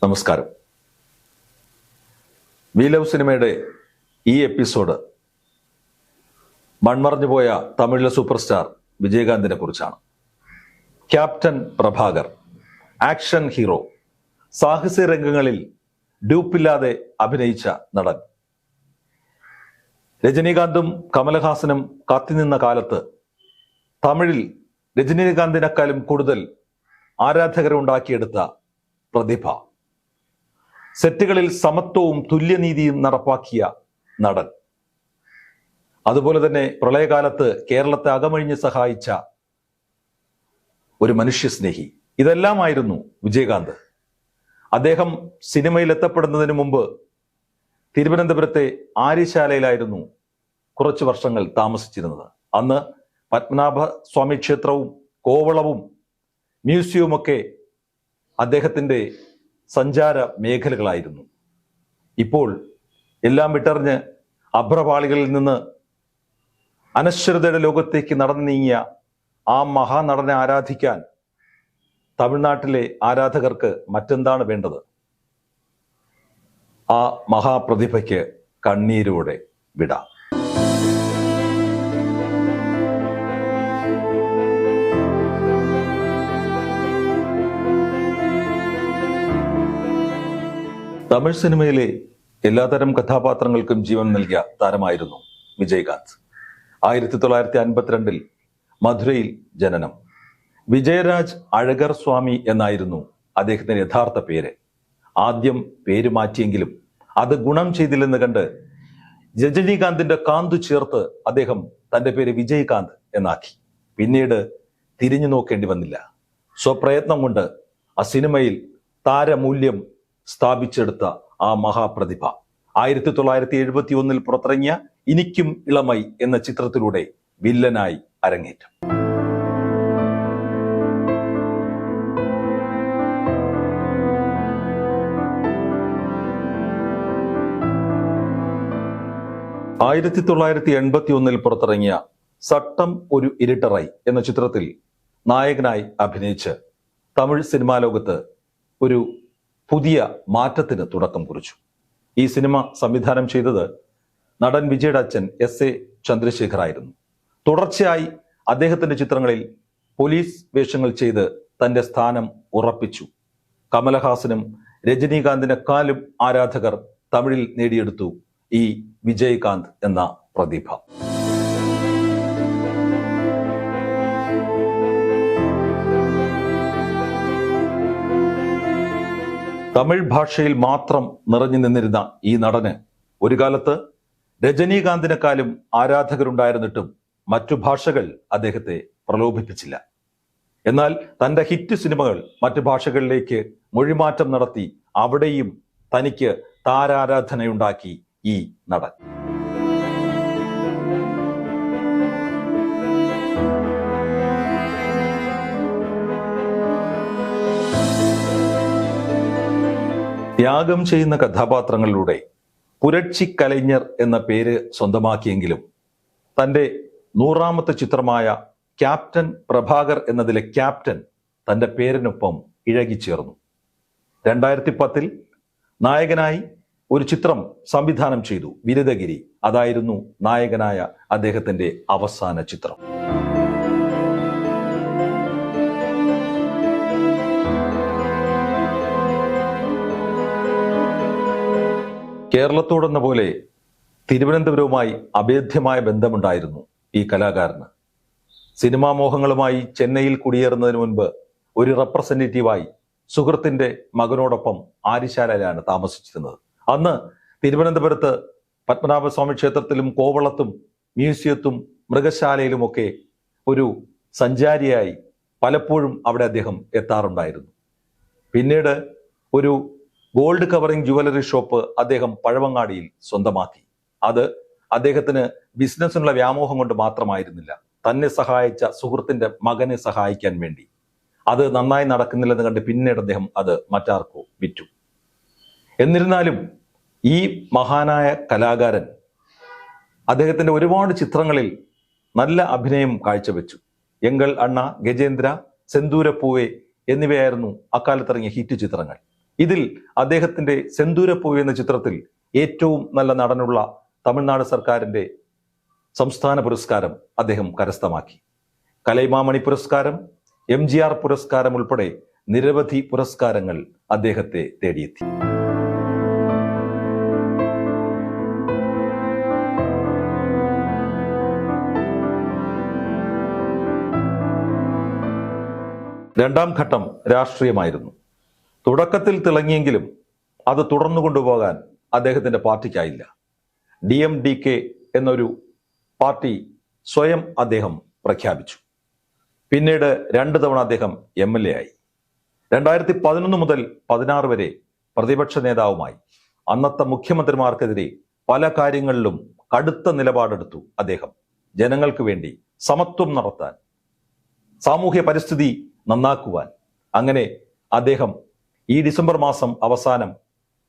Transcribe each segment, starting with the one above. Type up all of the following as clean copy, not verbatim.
നമസ്കാരം. We love സിനിമയുടെ ഈ എപ്പിസോഡ് മൺമറഞ്ഞുപോയ തമിഴിലെ സൂപ്പർ സ്റ്റാർ വിജയകാന്തിനെ കുറിച്ചാണ്. ക്യാപ്റ്റൻ പ്രഭാകർ, ആക്ഷൻ ഹീറോ, സാഹസിക രംഗങ്ങളിൽ ഡ്യൂപ്പില്ലാതെ അഭിനയിച്ച നടൻ. രജനീകാന്തും കമലഹാസനും കാത്തിനിന്ന കാലത്ത് തമിഴിൽ രജനീകാന്തിനേക്കാളും കൂടുതൽ ആരാധകരെ ഉണ്ടാക്കിയെടുത്ത പ്രതിഭ. സെറ്റുകളിൽ സമത്വവും തുല്യനീതിയും നടപ്പാക്കിയ നടൻ. അതുപോലെ തന്നെ പ്രളയകാലത്ത് കേരളത്തെ അകമഴിഞ്ഞ് സഹായിച്ച ഒരു മനുഷ്യസ്നേഹി. ഇതെല്ലാമായിരുന്നു വിജയകാന്ത്. അദ്ദേഹം സിനിമയിൽ എത്തപ്പെടുന്നതിന് മുമ്പ് തിരുവനന്തപുരത്തെ ആര്യശാലയിലായിരുന്നു കുറച്ചു വർഷങ്ങൾ താമസിച്ചിരുന്നത്. അന്ന് പത്മനാഭ സ്വാമി ക്ഷേത്രവും കോവളവും മ്യൂസിയവുമൊക്കെ അദ്ദേഹത്തിൻ്റെ സഞ്ചാര മേഖലകളായിരുന്നു. ഇപ്പോൾ എല്ലാം വിട്ടറിഞ്ഞ് അഭ്രപാളികളിൽ നിന്ന് അനശ്വരതയുടെ ലോകത്തേക്ക് നടന്നു നീങ്ങിയ ആ മഹാനടനെ ആരാധിക്കാൻ തമിഴ്നാട്ടിലെ ആരാധകർക്ക് മറ്റെന്താണ് വേണ്ടത്? ആ മഹാപ്രതിഭയ്ക്ക് കണ്ണീരോടെ വിട. തമിഴ് സിനിമയിലെ എല്ലാതരം കഥാപാത്രങ്ങൾക്കും ജീവൻ നൽകിയ താരമായിരുന്നു വിജയകാന്ത്. 1952 മധുരയിൽ ജനനം. വിജയരാജ് അഴകർ സ്വാമി എന്നായിരുന്നു അദ്ദേഹത്തിന്റെ യഥാർത്ഥ പേര്. ആദ്യം പേര് മാറ്റിയെങ്കിലും അത് ഗുണം ചെയ്തില്ലെന്ന് കണ്ട് രജനീകാന്തിന്റെ കാന്തു ചേർത്ത് അദ്ദേഹം തന്റെ പേര് വിജയകാന്ത് എന്നാക്കി. പിന്നീട് തിരിഞ്ഞു നോക്കേണ്ടി വന്നില്ല. സ്വപ്രയത്നം കൊണ്ട് ആ സിനിമയിൽ താരമൂല്യം സ്ഥാപിച്ചെടുത്ത ആ മഹാപ്രതിഭ 1971 പുറത്തിറങ്ങിയ എനിക്കും ഇളമൈ എന്ന ചിത്രത്തിലൂടെ വില്ലനായി അരങ്ങേറ്റം. ആയിരത്തി 1981 പുറത്തിറങ്ങിയ സട്ടം ഒരു ഇരുട്ടറൈ എന്ന ചിത്രത്തിൽ നായകനായി അഭിനയിച്ച് തമിഴ് സിനിമാ ലോകത്ത് ഒരു പുതിയ മാറ്റത്തിന് തുടക്കം കുറിച്ചു. ഈ സിനിമ സംവിധാനം ചെയ്തത് നടൻ വിജയുടെ അച്ഛൻ എസ് എ ചന്ദ്രശേഖർ ആയിരുന്നു. തുടർച്ചയായി അദ്ദേഹത്തിന്റെ ചിത്രങ്ങളിൽ പോലീസ് വേഷങ്ങൾ ചെയ്ത് തന്റെ സ്ഥാനം ഉറപ്പിച്ചു. കമലഹാസനും രജനീകാന്തിനെക്കാളും ആരാധകർ തമിഴിൽ നേടിയെടുത്തു ഈ വിജയകാന്ത് എന്ന പ്രതിഭ. തമിഴ് ഭാഷയിൽ മാത്രം നിറഞ്ഞു നിന്നിരുന്ന ഈ നടന് ഒരു കാലത്ത് രജനീകാന്തിനെക്കാളും ആരാധകരുണ്ടായിരുന്നിട്ടും മറ്റു ഭാഷകൾ അദ്ദേഹത്തെ പ്രലോഭിപ്പിച്ചില്ല. എന്നാൽ തന്റെ ഹിറ്റ് സിനിമകൾ മറ്റു ഭാഷകളിലേക്ക് മൊഴിമാറ്റം നടത്തി അവിടെയും തനിക്ക് താരാരാധനയുണ്ടാക്കി ഈ നടൻ. ത്യാഗം ചെയ്യുന്ന കഥാപാത്രങ്ങളിലൂടെ പുരട്ചി കലൈഞ്ഞർ എന്ന പേര് സ്വന്തമാക്കിയെങ്കിലും തൻ്റെ 100ാമത്തെ ചിത്രമായ ക്യാപ്റ്റൻ പ്രഭാകർ എന്നതിലെ ക്യാപ്റ്റൻ തൻ്റെ പേരിനൊപ്പം ഇഴകിച്ചേർന്നു. 2010 നായകനായി ഒരു ചിത്രം സംവിധാനം ചെയ്തു, വിരുദഗിരി. അതായിരുന്നു നായകനായ അദ്ദേഹത്തിന്റെ അവസാന ചിത്രം. കേരളത്തോടെന്ന പോലെ തിരുവനന്തപുരവുമായി അഭേദ്യമായ ബന്ധമുണ്ടായിരുന്നു ഈ കലാകാരന്. സിനിമാ മോഹങ്ങളുമായി ചെന്നൈയിൽ കുടിയേറുന്നതിന് മുൻപ് ഒരു റെപ്രസെന്റേറ്റീവായി സുഹൃത്തിന്റെ മകനോടൊപ്പം ആര്യശാലയിലാണ് താമസിച്ചിരുന്നത്. അന്ന് തിരുവനന്തപുരത്ത് പത്മനാഭസ്വാമി ക്ഷേത്രത്തിലും കോവളത്തും മ്യൂസിയത്തും മൃഗശാലയിലുമൊക്കെ ഒരു സഞ്ചാരിയായി പലപ്പോഴും അവിടെ അദ്ദേഹം എത്താറുണ്ടായിരുന്നു. പിന്നീട് ഒരു ഗോൾഡ് കവറിംഗ് ജുവലറി ഷോപ്പ് അദ്ദേഹം പഴവങ്ങാടിയിൽ സ്വന്തമാക്കി. അത് അദ്ദേഹത്തിന് ബിസിനസ്സിനുള്ള വ്യാമോഹം കൊണ്ട് മാത്രമായിരുന്നില്ല, തന്നെ സഹായിച്ച സുഹൃത്തിന്റെ മകനെ സഹായിക്കാൻ വേണ്ടി. അത് നന്നായി നടക്കുന്നില്ലെന്ന് കണ്ട് പിന്നീട് അദ്ദേഹം അത് മറ്റാർക്കോ വിറ്റു. എന്നിരുന്നാലും ഈ മഹാനായ കലാകാരൻ അദ്ദേഹത്തിന്റെ ഒരുപാട് ചിത്രങ്ങളിൽ നല്ല അഭിനയം കാഴ്ചവെച്ചു. എങ്കൾ അണ്ണ, ഗജേന്ദ്ര, സെന്തൂരപ്പൂവെ എന്നിവയായിരുന്നു അക്കാലത്തിറങ്ങിയ ഹിറ്റ് ചിത്രങ്ങൾ. ഇതിൽ അദ്ദേഹത്തിന്റെ സെന്തൂരപ്പൂ എന്ന ചിത്രത്തിൽ ഏറ്റവും നല്ല നടനുള്ള തമിഴ്നാട് സർക്കാരിന്റെ സംസ്ഥാന പുരസ്കാരം അദ്ദേഹം കരസ്ഥമാക്കി. കലൈമാമണി പുരസ്കാരം, MGR പുരസ്കാരം ഉൾപ്പെടെ നിരവധി പുരസ്കാരങ്ങൾ അദ്ദേഹത്തെ തേടിയെത്തി. രണ്ടാം ഘട്ടം രാഷ്ട്രീയമായിരുന്നു. തുടക്കത്തിൽ തിളങ്ങിയെങ്കിലും അത് തുടർന്നു കൊണ്ടുപോകാൻ അദ്ദേഹത്തിന്റെ പാർട്ടിക്കായില്ല. DMDK എന്നൊരു പാർട്ടി സ്വയം അദ്ദേഹം പ്രഖ്യാപിച്ചു. പിന്നീട് 2 തവണ അദ്ദേഹം MLA ആയി. 2011 മുതൽ 16 വരെ പ്രതിപക്ഷ നേതാവുമായി. അന്നത്തെ മുഖ്യമന്ത്രിമാർക്കെതിരെ പല കാര്യങ്ങളിലും കടുത്ത നിലപാടെടുത്തു അദ്ദേഹം. ജനങ്ങൾക്ക് വേണ്ടി സമത്വം നടത്താൻ, സാമൂഹ്യ പരിസ്ഥിതി നന്നാക്കുവാൻ. അങ്ങനെ അദ്ദേഹം ഈ ഡിസംബർ മാസം അവസാനം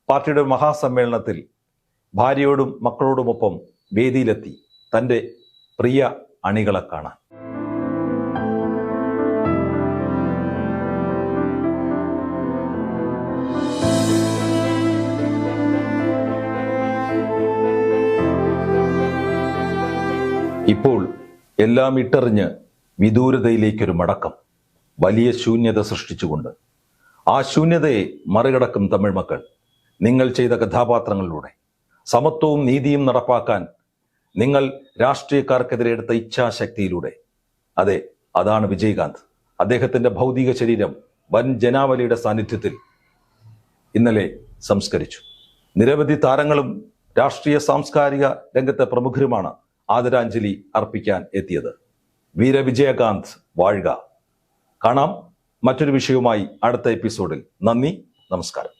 പാർട്ടിയുടെ മഹാസമ്മേളനത്തിൽ ഭാര്യയോടും മക്കളോടുമൊപ്പം വേദിയിലെത്തി തൻ്റെ പ്രിയ അണികളെ കാണാൻ. ഇപ്പോൾ എല്ലാം ഇട്ടെറിഞ്ഞ് വിദൂരതയിലേക്കൊരു മടക്കം, വലിയ ശൂന്യത സൃഷ്ടിച്ചുകൊണ്ട്. ആ ശൂന്യതയെ മറികടക്കും തമിഴ് മക്കൾ നിങ്ങൾ ചെയ്ത കഥാപാത്രങ്ങളിലൂടെ. സമത്വവും നീതിയും നടപ്പാക്കാൻ നിങ്ങൾ രാഷ്ട്രീയക്കാർക്കെതിരെ എടുത്ത ഇച്ഛാശക്തിയിലൂടെ. അതെ, അതാണ് വിജയകാന്ത്. അദ്ദേഹത്തിന്റെ ഭൗതിക ശരീരം വൻ ജനാവലിയുടെ സാന്നിധ്യത്തിൽ ഇന്നലെ സംസ്കരിച്ചു. നിരവധി താരങ്ങളും രാഷ്ട്രീയ സാംസ്കാരിക രംഗത്തെ പ്രമുഖരുമാണ് ആദരാഞ്ജലി അർപ്പിക്കാൻ എത്തിയത്. വീരവിജയകാന്ത് വാഴുക. കാണാം മറ്റൊരു വിഷയവുമായി അടുത്ത എപ്പിസോഡിൽ. നന്ദി, നമസ്കാരം.